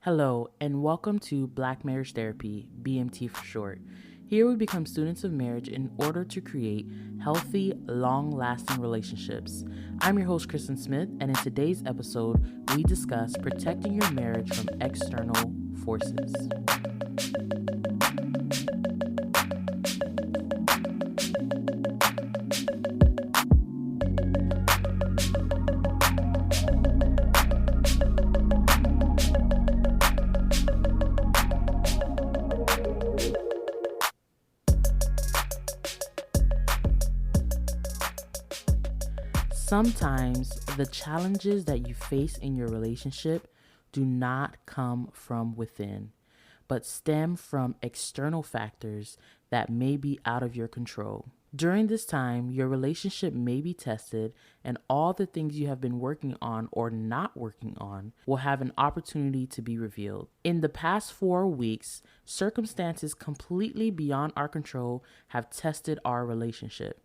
Hello, and welcome to Black Marriage Therapy, BMT for short. Here we become students of marriage in order to create healthy, long lasting relationships. I'm your host, Kristen Smith, and in today's episode, we discuss protecting your marriage from external forces. Sometimes the challenges that you face in your relationship do not come from within, but stem from external factors that may be out of your control. During this time, your relationship may be tested, and all the things you have been working on or not working on will have an opportunity to be revealed. In the past 4 weeks, circumstances completely beyond our control have tested our relationship.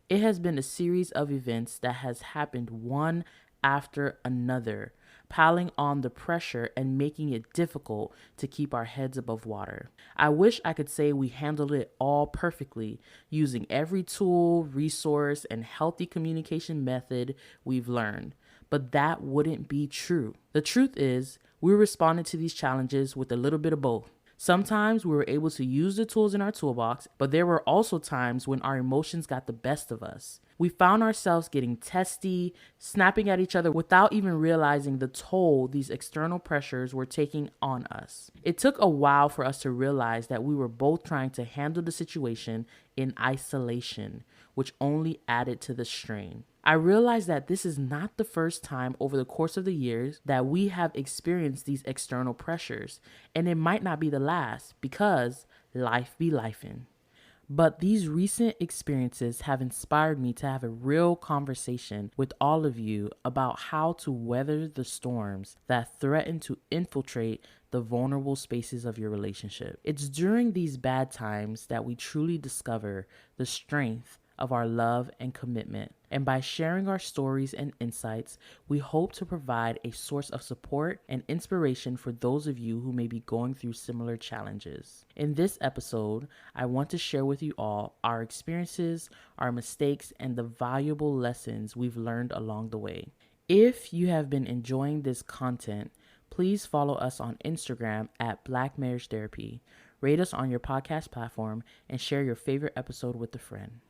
It has been a series of events that has happened one after another, piling on the pressure and making it difficult to keep our heads above water. I wish I could say we handled it all perfectly, using every tool, resource, and healthy communication method we've learned, but that wouldn't be true. The truth is, we responded to these challenges with a little bit of both. Sometimes we were able to use the tools in our toolbox, but there were also times when our emotions got the best of us. We found ourselves getting testy, snapping at each other without even realizing the toll these external pressures were taking on us. It took a while for us to realize that we were both trying to handle the situation in isolation, which only added to the strain. I realized that this is not the first time over the course of the years that we have experienced these external pressures, and it might not be the last because life be lifing. But these recent experiences have inspired me to have a real conversation with all of you about how to weather the storms that threaten to infiltrate the vulnerable spaces of your relationship. It's during these bad times that we truly discover the strength of our love and commitment. And by sharing our stories and insights, we hope to provide a source of support and inspiration for those of you who may be going through similar challenges. In this episode, I want to share with you all our experiences, our mistakes, and the valuable lessons we've learned along the way. If you have been enjoying this content, please follow us on Instagram at Black Marriage Therapy, rate us on your podcast platform, and share your favorite episode with a friend.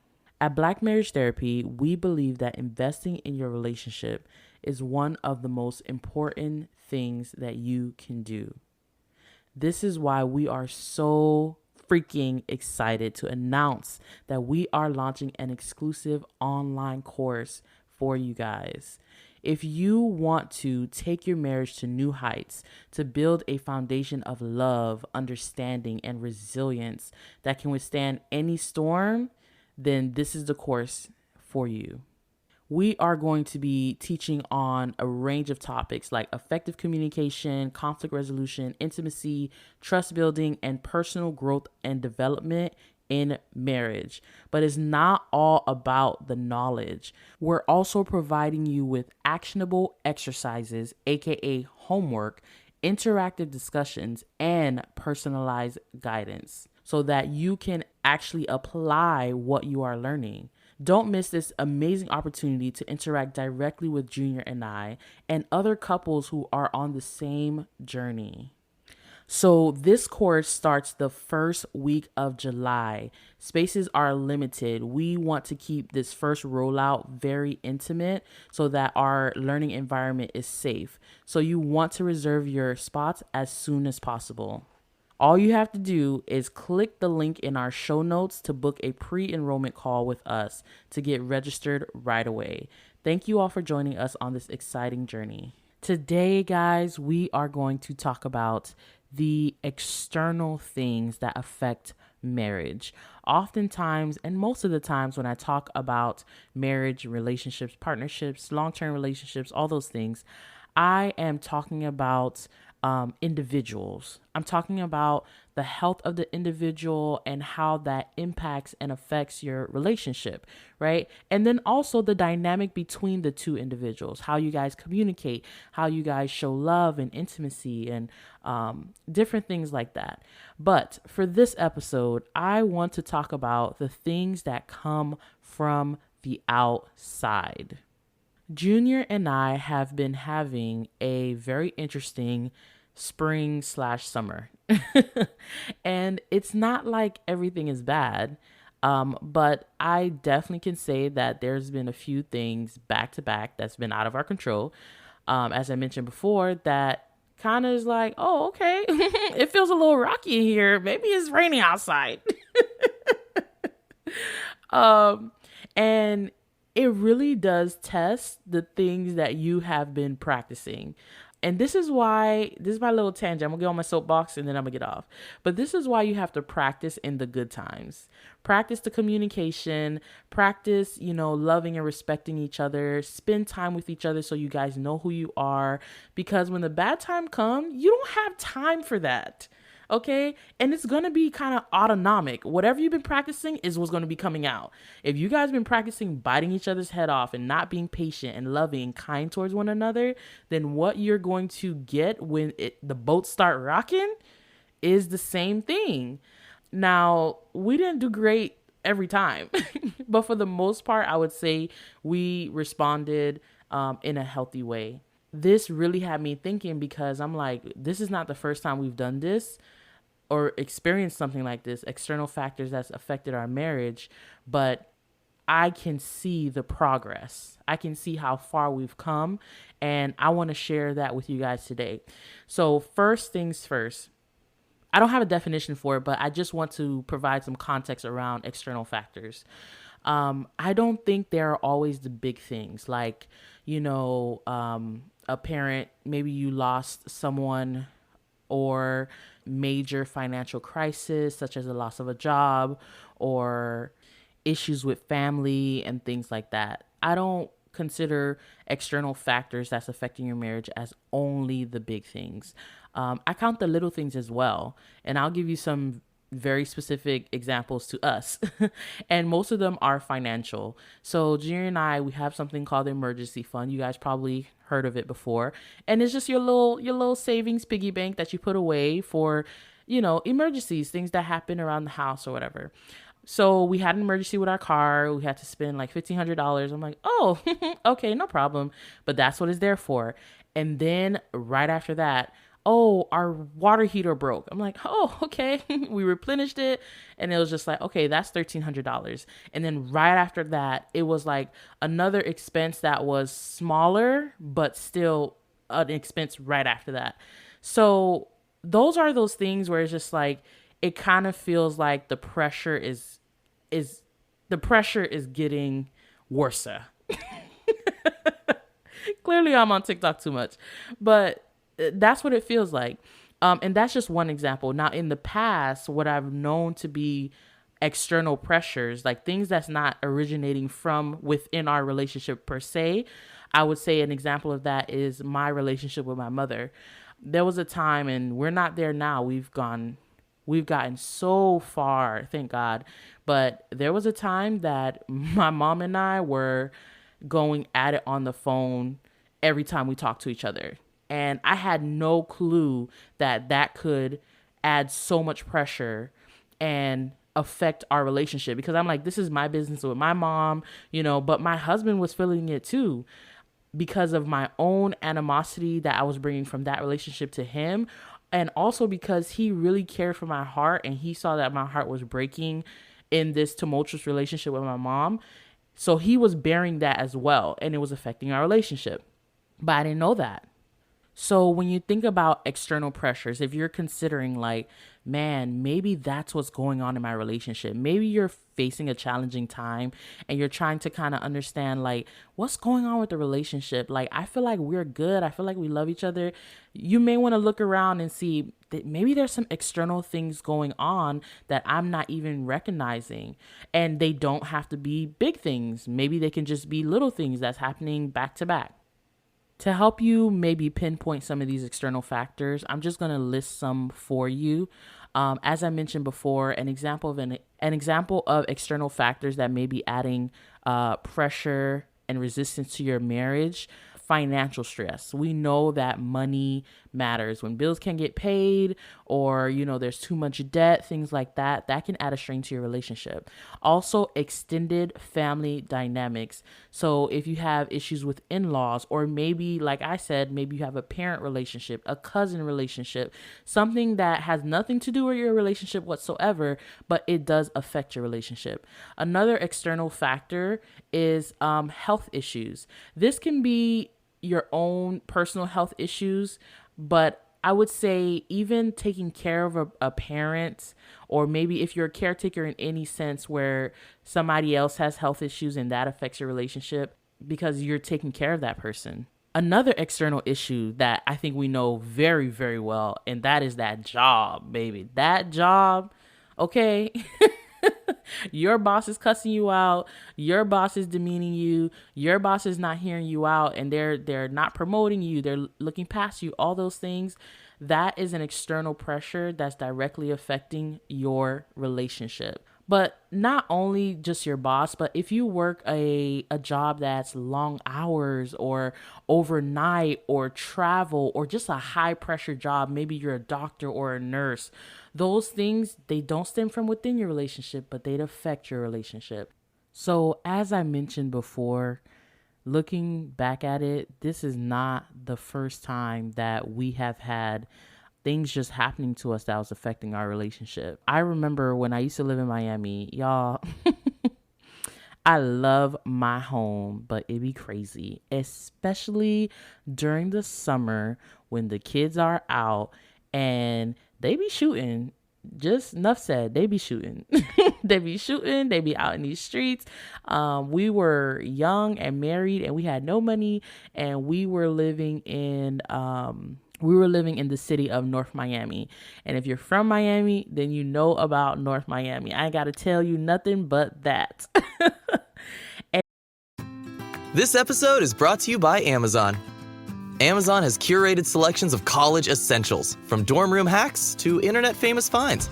At Black Marriage Therapy, we believe that investing in your relationship is one of the most important things that you can do. This is why we are so freaking excited to announce that we are launching an exclusive online course for you guys. If you want to take your marriage to new heights, to build a foundation of love, understanding, and resilience that can withstand any storm, then this is the course for you. We are going to be teaching on a range of topics like effective communication, conflict resolution, intimacy, trust building, and personal growth and development in marriage. But it's not all about the knowledge. We're also providing you with actionable exercises, aka homework, interactive discussions, and personalized guidance so that you can actually apply what you are learning. Don't miss this amazing opportunity to interact directly with Junior and I and other couples who are on the same journey. So this course starts the first week of July. Spaces are limited. We want to keep this first rollout very intimate so that our learning environment is safe. So you want to reserve your spots as soon as possible. All you have to do is click the link in our show notes to book a pre-enrollment call with us to get registered right away. Thank you all for joining us on this exciting journey. Today, guys, we are going to talk about the external things that affect marriage. Oftentimes, and most of the times when I talk about marriage, relationships, partnerships, long-term relationships, all those things, I am talking about individuals. I'm talking about the health of the individual and how that impacts and affects your relationship, right? And then also the dynamic between the two individuals, how you guys communicate, how you guys show love and intimacy and different things like that. But for this episode, I want to talk about the things that come from the outside. Junior and I have been having a very interesting spring/summer. And it's not like everything is bad, but I definitely can say that there's been a few things back to back that's been out of our control. As I mentioned before, that kind of is like, oh, okay, it feels a little rocky in here. Maybe it's raining outside. And it really does test the things that you have been practicing. And this is my little tangent. I'm gonna get on my soapbox and then I'm gonna get off. But this is why you have to practice in the good times. Practice the communication, practice, loving and respecting each other, spend time with each other so you guys know who you are. Because when the bad time comes, you don't have time for that. Okay. And it's going to be kind of autonomic. Whatever you've been practicing is what's going to be coming out. If you guys been practicing biting each other's head off and not being patient and loving and kind towards one another, then what you're going to get when the boats start rocking is the same thing. Now, we didn't do great every time, but for the most part, I would say we responded in a healthy way. This really had me thinking because I'm like, this is not the first time we've done this or experienced something like this, external factors that's affected our marriage, but I can see the progress. I can see how far we've come, and I want to share that with you guys today. So first things first, I don't have a definition for it, but I just want to provide some context around external factors. I don't think there are always the big things like, a parent, maybe you lost someone, or major financial crisis such as the loss of a job or issues with family and things like that. I don't consider external factors that's affecting your marriage as only the big things. I count the little things as well. And I'll give you some very specific examples to us. And most of them are financial. So Junior and I, we have something called the emergency fund. You guys probably heard of it before. And it's just your little savings piggy bank that you put away for, emergencies, things that happen around the house or whatever. So we had an emergency with our car. We had to spend like $1,500. I'm like, oh, okay, no problem. But that's what it's there for. And then right after that, oh, our water heater broke. I'm like, oh, okay. We replenished it. And it was just like, okay, that's $1,300. And then right after that, it was like another expense that was smaller, but still an expense right after that. So those are those things where it's just like, it kind of feels like the pressure is getting worse. Clearly I'm on TikTok too much, but that's what it feels like. And that's just one example. Now, in the past, what I've known to be external pressures, like things that's not originating from within our relationship per se, I would say an example of that is my relationship with my mother. There was a time, and we're not there now. We've gotten so far, thank God. But there was a time that my mom and I were going at it on the phone every time we talked to each other. And I had no clue that could add so much pressure and affect our relationship, because I'm like, this is my business with my mom, but my husband was feeling it too because of my own animosity that I was bringing from that relationship to him. And also because he really cared for my heart and he saw that my heart was breaking in this tumultuous relationship with my mom. So he was bearing that as well, and it was affecting our relationship. But I didn't know that. So when you think about external pressures, if you're considering like, man, maybe that's what's going on in my relationship. Maybe you're facing a challenging time and you're trying to kind of understand like what's going on with the relationship. Like, I feel like we're good. I feel like we love each other. You may want to look around and see that maybe there's some external things going on that I'm not even recognizing. And they don't have to be big things. Maybe they can just be little things that's happening back to back. To help you maybe pinpoint some of these external factors, I'm just going to list some for you. As I mentioned before, an example of external factors that may be adding pressure and resistance to your marriage: financial stress. We know that money matters. When bills can't get paid, or there's too much debt, things like that, that can add a strain to your relationship. Also, extended family dynamics. So if you have issues with in-laws, or maybe, like I said, maybe you have a parent relationship, a cousin relationship, something that has nothing to do with your relationship whatsoever, but it does affect your relationship. Another external factor is health issues. This can be your own personal health issues, but I would say even taking care of a parent, or maybe if you're a caretaker in any sense where somebody else has health issues and that affects your relationship because you're taking care of that person. Another external issue that I think we know very, very well, and that is that job, baby. That job, okay? Your boss is cussing you out, your boss is demeaning you, your boss is not hearing you out, and they're not promoting you, they're looking past you, all those things. That is an external pressure that's directly affecting your relationship. But not only just your boss, but if you work a job that's long hours or overnight or travel or just a high pressure job, maybe you're a doctor or a nurse, those things, they don't stem from within your relationship, but they'd affect your relationship. So as I mentioned before, looking back at it, this is not the first time that we have had things just happening to us that was affecting our relationship. I remember when I used to live in Miami, y'all, I love my home, but it be crazy, especially during the summer when the kids are out and they be shooting. Just enough said, they be shooting. They be shooting. They be out in these streets. We were young and married, and we had no money, and we were living in the city of North Miami. And if you're from Miami, then you know about North Miami. I ain't got to tell you nothing but that. This episode is brought to you by Amazon. Amazon has curated selections of college essentials, from dorm room hacks to internet famous finds.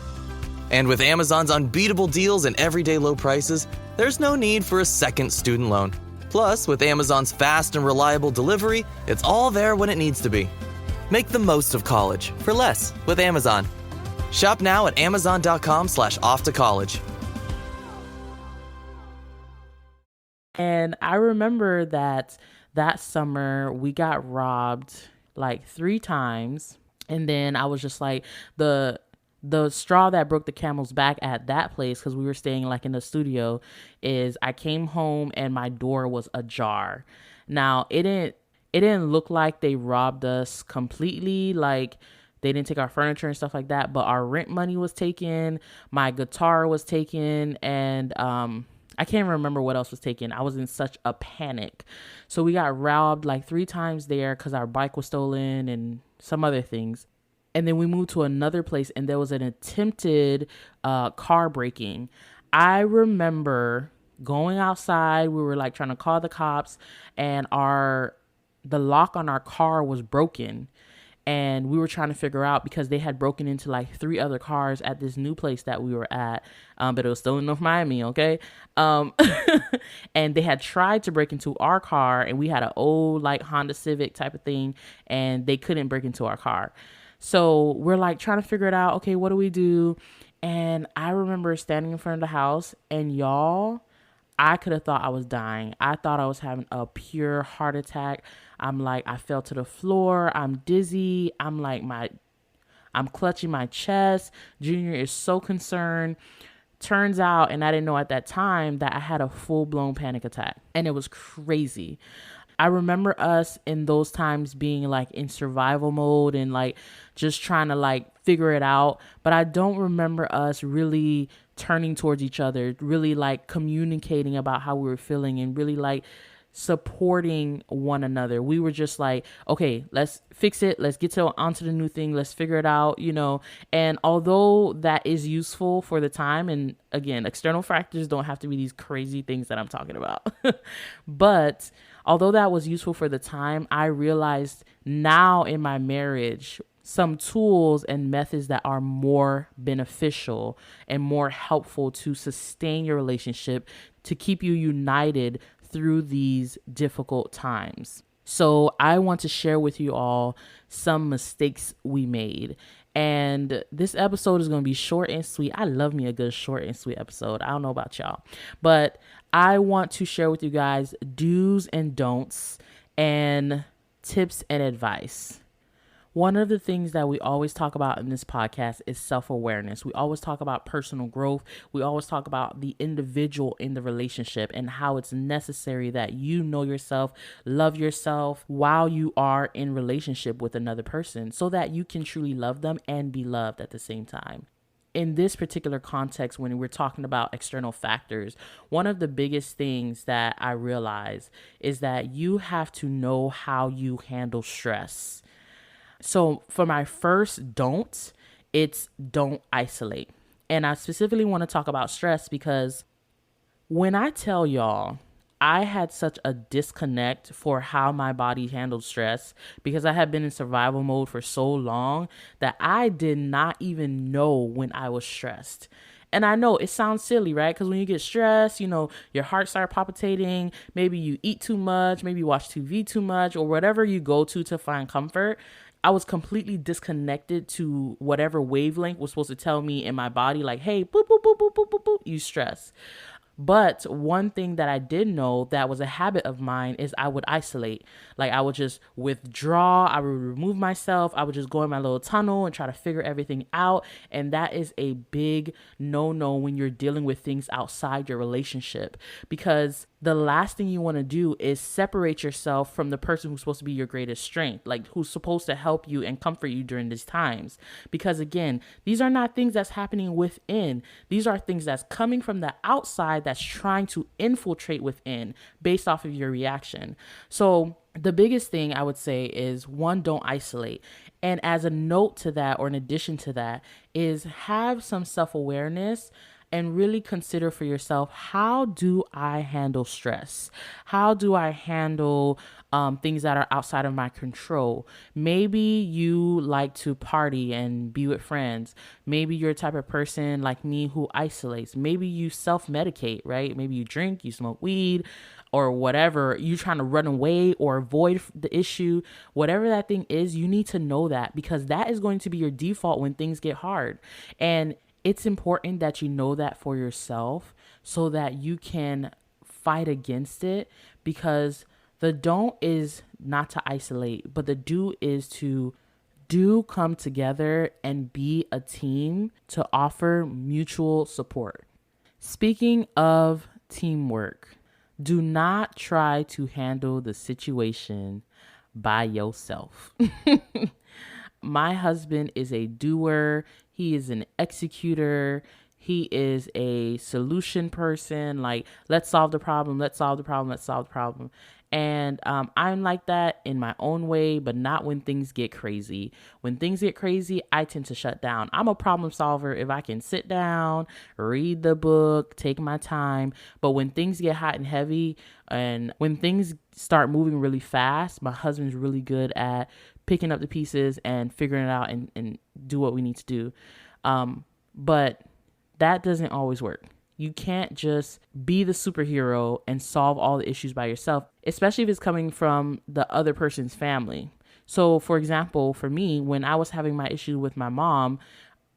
And with Amazon's unbeatable deals and everyday low prices, there's no need for a second student loan. Plus, with Amazon's fast and reliable delivery, it's all there when it needs to be. Make the most of college for less with Amazon. Shop now at amazon.com/off to college. And I remember that summer we got robbed like 3 times. And then I was just like, the straw that broke the camel's back at that place, because we were staying like in the studio, is I came home and my door was ajar. Now it didn't look like they robbed us completely, like they didn't take our furniture and stuff like that, but our rent money was taken, my guitar was taken, and I can't remember what else was taken. I was in such a panic. So we got robbed like 3 times there because our bike was stolen and some other things. And then we moved to another place and there was an attempted car breaking. I remember going outside. We were like trying to call the cops, and the lock on our car was broken. And we were trying to figure out, because they had broken into like 3 other cars at this new place that we were at. But it was still in North Miami, okay? And they had tried to break into our car, and we had an old like Honda Civic type of thing, and they couldn't break into our car. So we're like trying to figure it out. Okay, what do we do? And I remember standing in front of the house, and y'all, I could have thought I was dying. I thought I was having a pure heart attack. I'm like, I fell to the floor. I'm dizzy. I'm clutching my chest. Junior is so concerned. Turns out, and I didn't know at that time, that I had a full-blown panic attack, and it was crazy. I remember us in those times being like in survival mode and like just trying to like figure it out. But I don't remember us really turning towards each other, really like communicating about how we were feeling, and really like supporting one another. We were just like, okay, let's fix it. Let's get onto the new thing. Let's figure it out, And although that is useful for the time, and again, external factors don't have to be these crazy things that I'm talking about. But although that was useful for the time, I realized now in my marriage, some tools and methods that are more beneficial and more helpful to sustain your relationship, to keep you united through these difficult times. So I want to share with you all some mistakes we made. And this episode is going to be short and sweet. I love me a good short and sweet episode. I don't know about y'all, but I want to share with you guys do's and don'ts and tips and advice. One of the things that we always talk about in this podcast is self-awareness. We always talk about personal growth. We always talk about the individual in the relationship and how it's necessary that you know yourself, love yourself while you are in relationship with another person so that you can truly love them and be loved at the same time. In this particular context, when we're talking about external factors, one of the biggest things that I realize is that you have to know how you handle stress. So for my first don't, it's don't isolate. And I specifically want to talk about stress because when I tell y'all, I had such a disconnect for how my body handled stress because I had been in survival mode for so long that I did not even know when I was stressed. And I know it sounds silly, right? Because when you get stressed, your heart starts palpitating. Maybe you eat too much, maybe you watch TV too much, or whatever you go to find comfort. I was completely disconnected to whatever wavelength was supposed to tell me in my body, like, hey, boop, boop, boop, boop, boop, boop, boop, you stress. But one thing that I did know that was a habit of mine is I would isolate. Like I would just withdraw. I would remove myself. I would just go in my little tunnel and try to figure everything out. And that is a big no-no when you're dealing with things outside your relationship, because the last thing you want to do is separate yourself from the person who's supposed to be your greatest strength, like who's supposed to help you and comfort you during these times. Because again, these are not things that's happening within. These are things that's coming from the outside that's trying to infiltrate within based off of your reaction. So the biggest thing I would say is, one, don't isolate. And as a note to that, or in addition to that, is have some self-awareness and really consider for yourself, how do I handle stress? How do I handle things that are outside of my control? Maybe you like to party and be with friends. Maybe you're a type of person like me who isolates. Maybe you self-medicate, right? Maybe you drink, you smoke weed, or whatever. You're trying to run away or avoid the issue. Whatever that thing is, you need to know that, because that is going to be your default when things get hard. And it's important that you know that for yourself so that you can fight against it, because the don't is not to isolate, but the do is to come together and be a team to offer mutual support. Speaking of teamwork, do not try to handle the situation by yourself. My husband is a doer. He is an executor. He is a solution person. Like, let's solve the problem. Let's solve the problem. Let's solve the problem. And I'm like that in my own way, but not when things get crazy. When things get crazy, I tend to shut down. I'm a problem solver if I can sit down, read the book, take my time. But when things get hot and heavy, and when things start moving really fast, my husband's really good at picking up the pieces and figuring it out and do what we need to do. But that doesn't always work. You can't just be the superhero and solve all the issues by yourself, especially if it's coming from the other person's family. So, for example, for me, when I was having my issue with my mom,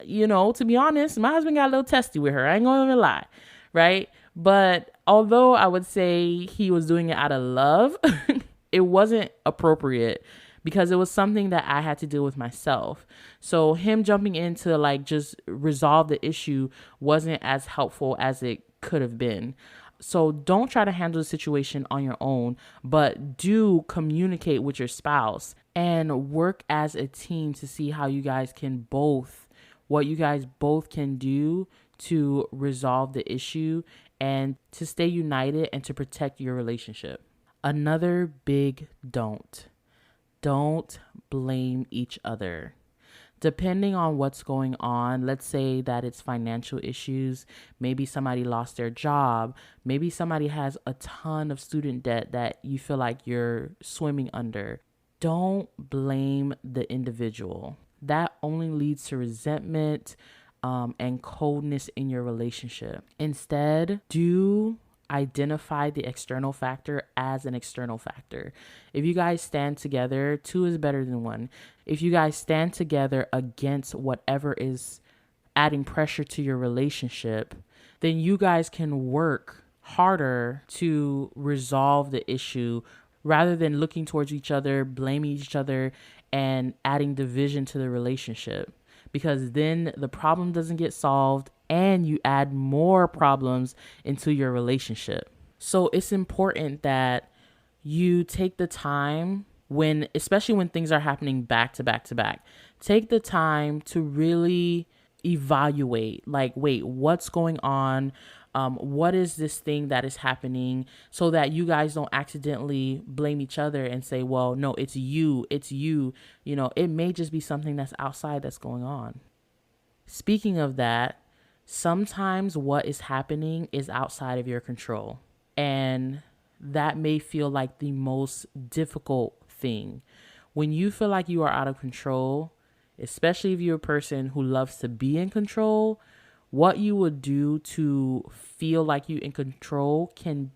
to be honest, my husband got a little testy with her. I ain't gonna even lie, right? But although I would say he was doing it out of love, it wasn't appropriate, because it was something that I had to deal with myself. So him jumping in to just resolve the issue wasn't as helpful as it could have been. So don't try to handle the situation on your own, but do communicate with your spouse and work as a team to see how you guys can what you guys both can do to resolve the issue and to stay united and to protect your relationship. Another big don't blame each other. Depending on what's going on, let's say that it's financial issues, maybe somebody lost their job, maybe somebody has a ton of student debt that you feel like you're swimming under. Don't blame the individual. That only leads to resentment and coldness in your relationship. Instead, do identify the external factor as an external factor. If you guys stand together, two is better than one. If you guys stand together against whatever is adding pressure to your relationship, then you guys can work harder to resolve the issue rather than looking towards each other, blaming each other, and adding division to the relationship. Because then the problem doesn't get solved and you add more problems into your relationship. So it's important that you take the time especially when things are happening back to back to back, take the time to really evaluate, like, wait, what's going on? What is this thing that is happening, so that you guys don't accidentally blame each other and say, well, no, it's you. It may just be something that's outside that's going on. Speaking of that, sometimes what is happening is outside of your control. And that may feel like the most difficult thing. When you feel like you are out of control, especially if you're a person who loves to be in control, what you would do to feel like you're in control can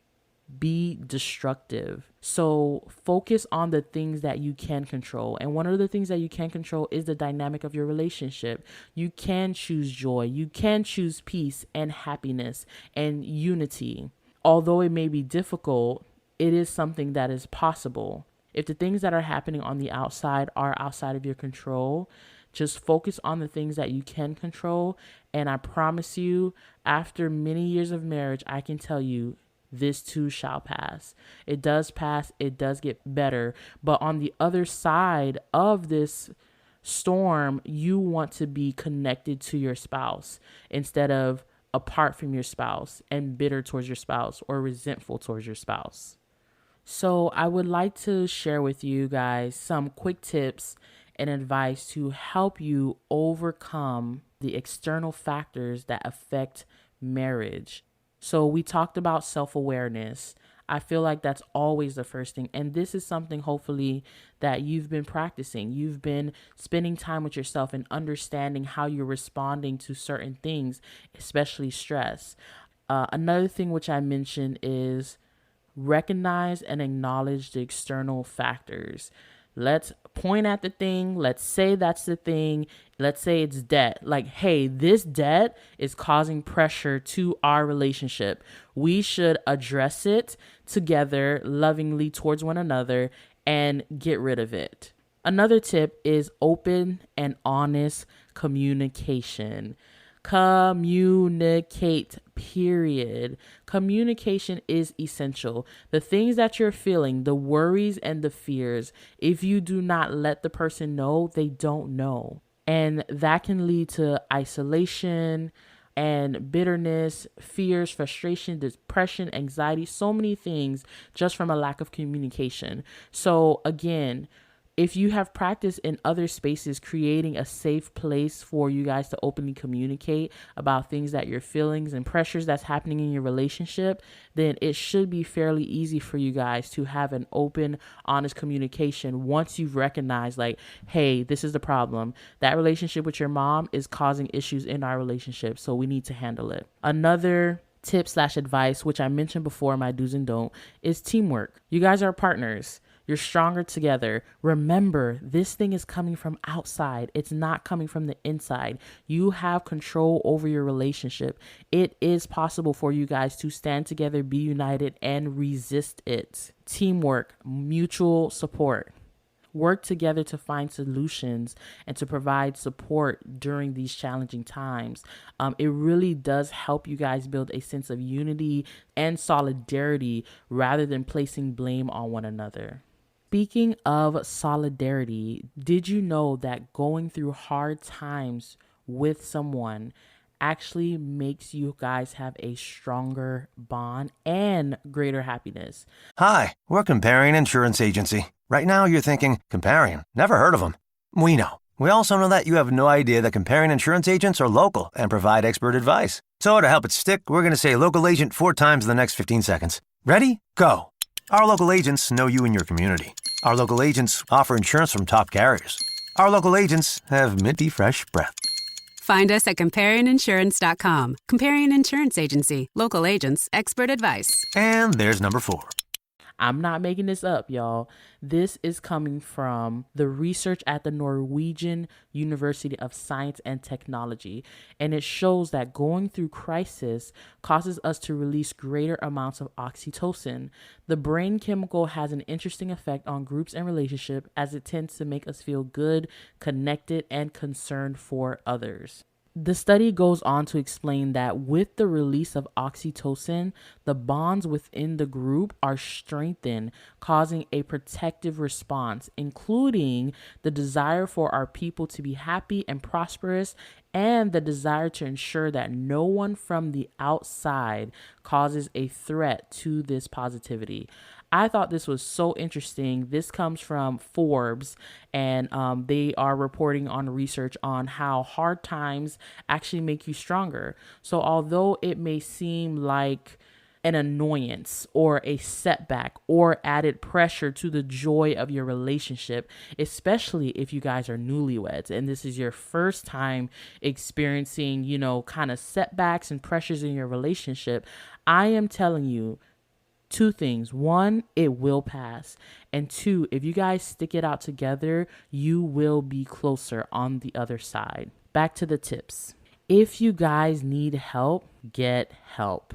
be destructive. So focus on the things that you can control. And one of the things that you can control is the dynamic of your relationship. You can choose joy. You can choose peace and happiness and unity. Although it may be difficult, it is something that is possible. If the things that are happening on the outside are outside of your control, just focus on the things that you can control. And I promise you, after many years of marriage, I can tell you, this too shall pass. It does pass. It does get better. But on the other side of this storm, you want to be connected to your spouse instead of apart from your spouse and bitter towards your spouse or resentful towards your spouse. So I would like to share with you guys some quick tips and advice to help you overcome the external factors that affect marriage. So we talked about self-awareness. I feel like that's always the first thing. And this is something hopefully that you've been practicing. You've been spending time with yourself and understanding how you're responding to certain things, especially stress. Another thing which I mentioned is recognize and acknowledge the external factors. Let's point at the thing. Let's say that's the thing. Let's say it's debt. Like, hey, this debt is causing pressure to our relationship. We should address it together, lovingly towards one another, and get rid of it. Another tip is open and honest communication. Communicate, period. Communication is essential. The things that you're feeling, the worries and the fears, if you do not let the person know, they don't know. And that can lead to isolation and bitterness, fears, frustration, depression, anxiety, so many things just from a lack of communication. So again, if you have practiced in other spaces creating a safe place for you guys to openly communicate about things that your feelings and pressures that's happening in your relationship, then it should be fairly easy for you guys to have an open, honest communication once you've recognized, like, hey, this is the problem. That relationship with your mom is causing issues in our relationship, so we need to handle it. Another tip/advice, which I mentioned before, my do's and don't, is teamwork. You guys are partners. You're stronger together. Remember, this thing is coming from outside. It's not coming from the inside. You have control over your relationship. It is possible for you guys to stand together, be united, and resist it. Teamwork, mutual support. Work together to find solutions and to provide support during these challenging times. It really does help you guys build a sense of unity and solidarity rather than placing blame on one another. Speaking of solidarity, did you know that going through hard times with someone actually makes you guys have a stronger bond and greater happiness. Hi, we're Comparion Insurance Agency. Right now you're thinking, Comparion? Never heard of them. We know. We also know that you have no idea that Comparion Insurance agents are local and provide expert advice. So to help it stick, we're going to say local agent 4 times in the next 15 seconds. Ready? Go. Our local agents know you and your community. Our local agents offer insurance from top carriers. Our local agents have minty fresh breath. Find us at ComparionInsurance.com. Comparion Insurance Agency. Local agents, expert advice. And there's number 4. I'm not making this up, y'all. This is coming from the research at the Norwegian University of Science and Technology. And it shows that going through crisis causes us to release greater amounts of oxytocin. The brain chemical has an interesting effect on groups and relationships as it tends to make us feel good, connected, and concerned for others. The study goes on to explain that with the release of oxytocin, the bonds within the group are strengthened, causing a protective response, including the desire for our people to be happy and prosperous, and the desire to ensure that no one from the outside causes a threat to this positivity. I thought this was so interesting. This comes from Forbes, and they are reporting on research on how hard times actually make you stronger. So although it may seem like an annoyance or a setback or added pressure to the joy of your relationship, especially if you guys are newlyweds and this is your first time experiencing, kind of setbacks and pressures in your relationship, I am telling you, 2 things. 1, it will pass. And 2, if you guys stick it out together, you will be closer on the other side. Back to the tips. If you guys need help, get help.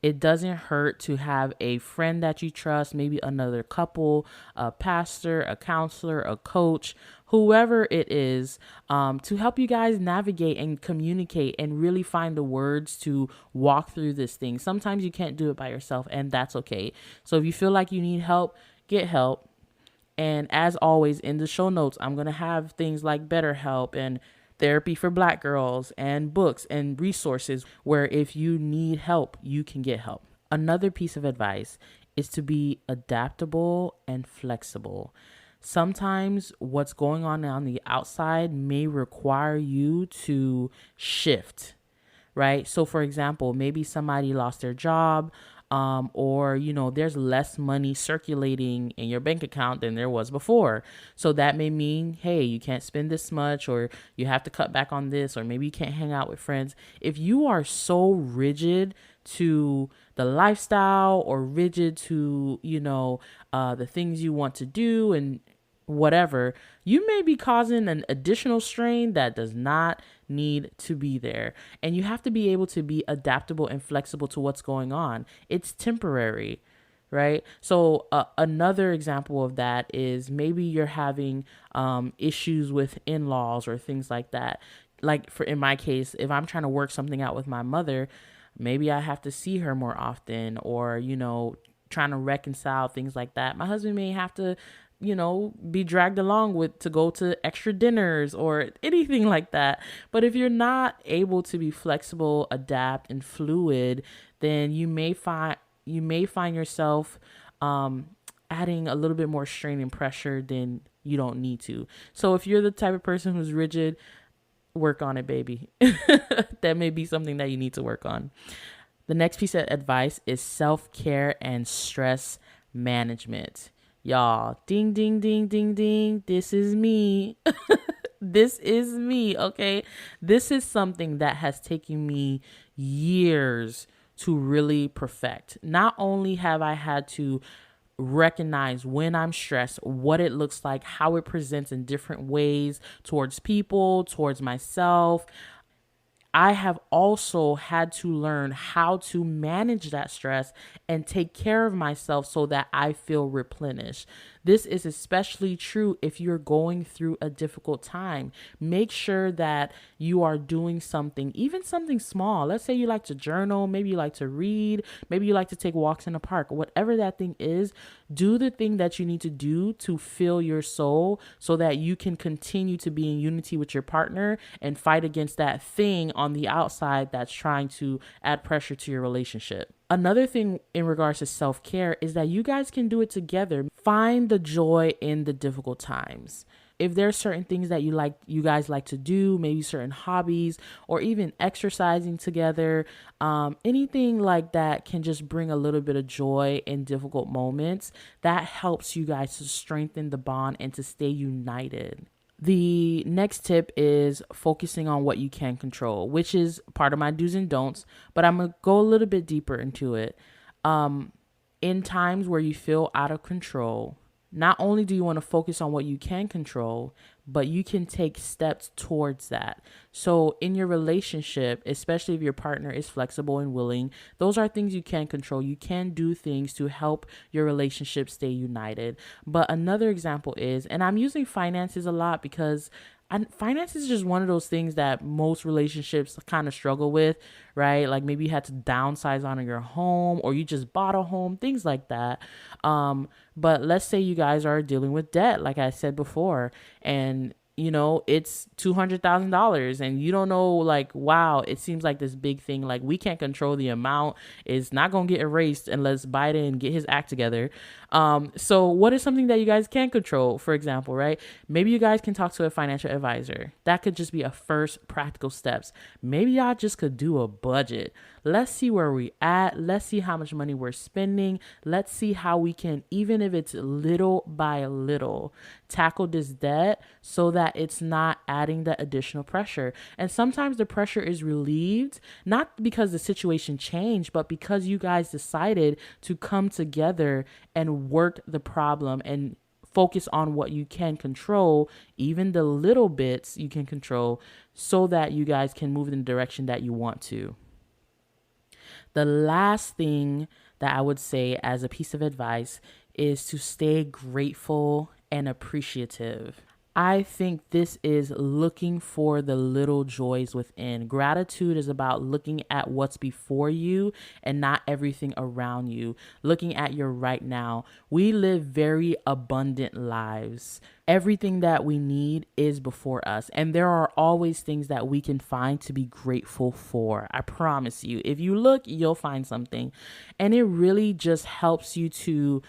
It doesn't hurt to have a friend that you trust, maybe another couple, a pastor, a counselor, a coach, whoever it is, to help you guys navigate and communicate and really find the words to walk through this thing. Sometimes you can't do it by yourself, and that's okay. So if you feel like you need help, get help. And as always, in the show notes, I'm going to have things like BetterHelp and Therapy for Black Girls and books and resources where if you need help, you can get help. Another piece of advice is to be adaptable and flexible. Sometimes what's going on the outside may require you to shift, right? So for example, maybe somebody lost their job, or, there's less money circulating in your bank account than there was before. So that may mean, hey, you can't spend this much, or you have to cut back on this, or maybe you can't hang out with friends. If you are so rigid to the lifestyle or rigid to, the things you want to do and whatever, you may be causing an additional strain that does not need to be there. And you have to be able to be adaptable and flexible to what's going on. It's temporary, right? So another example of that is maybe you're having issues with in-laws or things like that. Like in my case, if I'm trying to work something out with my mother, maybe I have to see her more often, or, trying to reconcile things like that. My husband may have to be dragged along to go to extra dinners or anything like that. But if you're not able to be flexible, adapt, and fluid, then you may find yourself adding a little bit more strain and pressure than you don't need to. So if you're the type of person who's rigid, work on it, baby. That may be something that you need to work on. The next piece of advice is self-care and stress management. Y'all, ding, ding, ding, ding, ding. This is me. This is me, okay? This is something that has taken me years to really perfect. Not only have I had to recognize when I'm stressed, what it looks like, how it presents in different ways towards people, towards myself, I have also had to learn how to manage that stress and take care of myself so that I feel replenished. This is especially true if you're going through a difficult time. Make sure that you are doing something, even something small. Let's say you like to journal, maybe you like to read, maybe you like to take walks in the park. Whatever that thing is, do the thing that you need to do to fill your soul so that you can continue to be in unity with your partner and fight against that thing on the outside that's trying to add pressure to your relationship. Another thing in regards to self-care is that you guys can do it together. Find the joy in the difficult times. If there's certain things that you guys like to do, maybe certain hobbies or even exercising together, anything like that can just bring a little bit of joy in difficult moments. That helps you guys to strengthen the bond and to stay united. The next tip is focusing on what you can control, which is part of my do's and don'ts, but I'm going to go a little bit deeper into it. In times where you feel out of control, not only do you want to focus on what you can control, but you can take steps towards that. So in your relationship, especially if your partner is flexible and willing, those are things you can control. You can do things to help your relationship stay united. But another example is, and I'm using finances a lot because finance is just one of those things that most relationships kind of struggle with, right? Like maybe you had to downsize on your home or you just bought a home, things like that. But let's say you guys are dealing with debt, like I said before, and it's $200,000 and you don't know, like, wow, it seems like this big thing, like we can't control the amount. It's not going to get erased unless Biden get his act together. So what is something that you guys can control, for example, right? Maybe you guys can talk to a financial advisor. That could just be a first practical steps. Maybe y'all just could do a budget. Let's see where we at. Let's see how much money we're spending. Let's see how we can, even if it's little by little, tackle this debt so that it's not adding that additional pressure. And sometimes the pressure is relieved, not because the situation changed, but because you guys decided to come together and work the problem and focus on what you can control, even the little bits you can control, so that you guys can move in the direction that you want to. The last thing that I would say as a piece of advice is to stay grateful and appreciative. I think this is looking for the little joys within. Gratitude is about looking at what's before you and not everything around you, looking at your right now. We live very abundant lives. Everything that we need is before us, and there are always things that we can find to be grateful for. I promise you, if you look, you'll find something, and it really just helps you to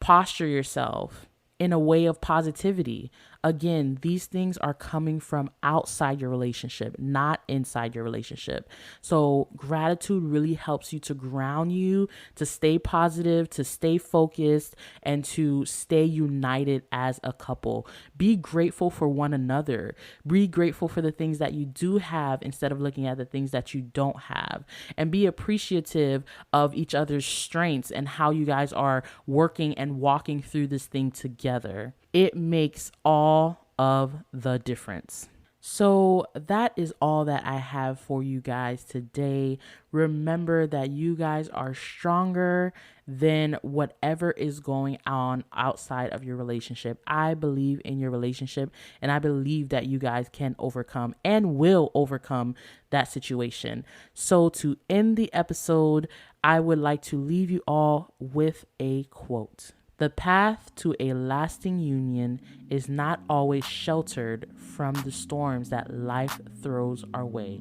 posture yourself in a way of positivity. Again, these things are coming from outside your relationship, not inside your relationship. So gratitude really helps you to ground you, to stay positive, to stay focused, and to stay united as a couple. Be grateful for one another. Be grateful for the things that you do have instead of looking at the things that you don't have. And be appreciative of each other's strengths and how you guys are working and walking through this thing together. It makes all of the difference. So that is all that I have for you guys today. Remember that you guys are stronger than whatever is going on outside of your relationship. I believe in your relationship, and I believe that you guys can overcome and will overcome that situation. So to end the episode, I would like to leave you all with a quote. The path to a lasting union is not always sheltered from the storms that life throws our way.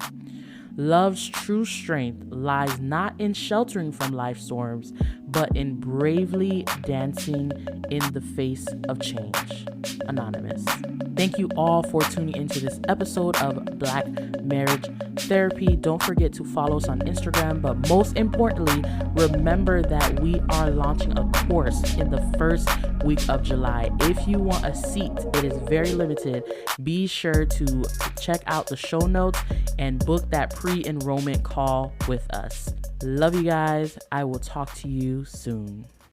Love's true strength lies not in sheltering from life's storms, but in bravely dancing in the face of change. Anonymous. Thank you all for tuning into this episode of Black Marriage Therapy. Don't forget to follow us on Instagram, but most importantly, remember that we are launching a course in the first week of July. If you want a seat, it is very limited. Be sure to check out the show notes and book that pre-enrollment call with us. Love you guys. I will talk to you soon.